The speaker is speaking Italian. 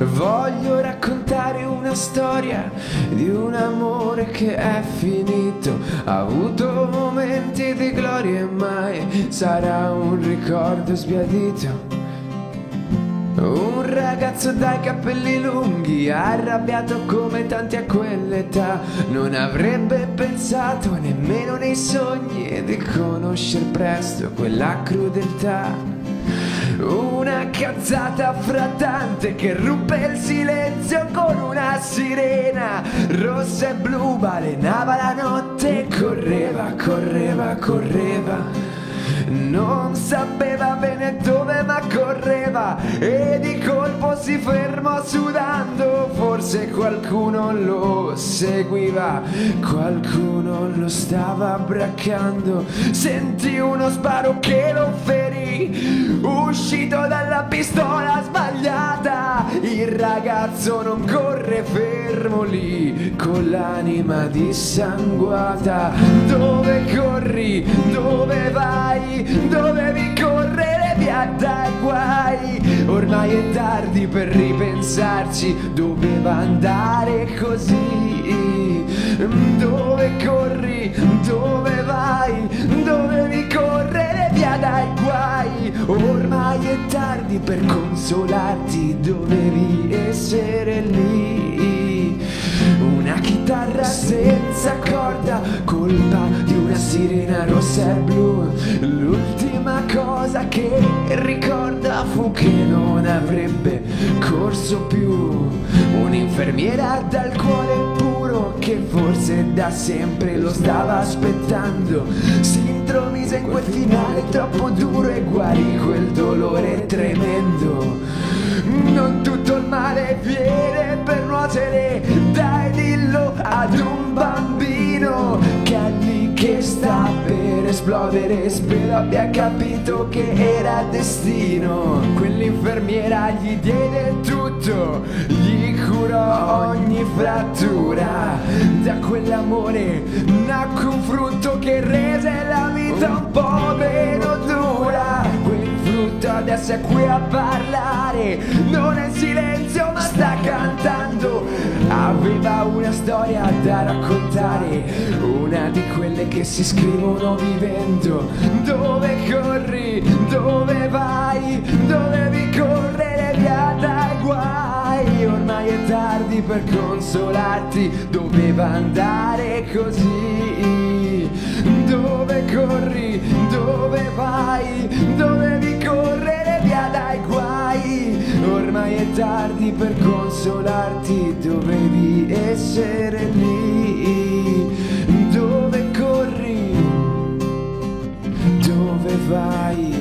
Voglio raccontare una storia di un amore che è finito. Ha avuto momenti di gloria e mai sarà un ricordo sbiadito. Un ragazzo dai capelli lunghi, arrabbiato come tanti a quell'età, non avrebbe pensato nemmeno nei sogni di conoscere presto quella crudeltà. Una cazzata fra tante che ruppe il silenzio con una sirena rossa e blu, balenava la notte, correva, correva, correva. Non sapeva bene dove ma correva e di colpo si fermò sudando. Forse qualcuno lo seguiva, qualcuno lo stava abbraccando. Sentì uno sparo che lo ferì, uscito dalla pistola sbagliata. Il ragazzo non corre fermo lì, con l'anima dissanguata. Dove corri? Dove vai? Dovevi correre via dai guai. Ormai è tardi per ripensarci, doveva andare così. Dove corri? Dove vai? Dovevi correre via dai guai. Ormai è tardi per consolarti, dovevi essere lì. Una chitarra senza corda, colpa di una sirena rossa e blu. L'ultima cosa che ricorda fu che non avrebbe corso più. Un'infermiera dal cuore puro che forse da sempre lo stava aspettando, si intromise in quel finale troppo duro e guarì quel dolore tremendo. Non tutto il male viene per nuocere, dai dillo ad un bambino che è lì che sta per esplodere. Spero abbia capito che era destino. Quell'infermiera gli diede tutto, gli curò ogni frattura. Da quell'amore nacque un frutto che rese la vita un po' meno dura. Quel frutto adesso è qui a parlare, non è in silenzio ma sta cantando. Aveva una storia da raccontare, una di quelle che si scrivono vivendo. Dove corri? Dove vai? Dovevi correre via dai guai. Ormai è tardi per consolarti, doveva andare così. Dove corri? Dove vai? Dovevi correre via dai guai. Ormai è tardi per consolarti, dovevi essere lì. Dove corri? Dove vai?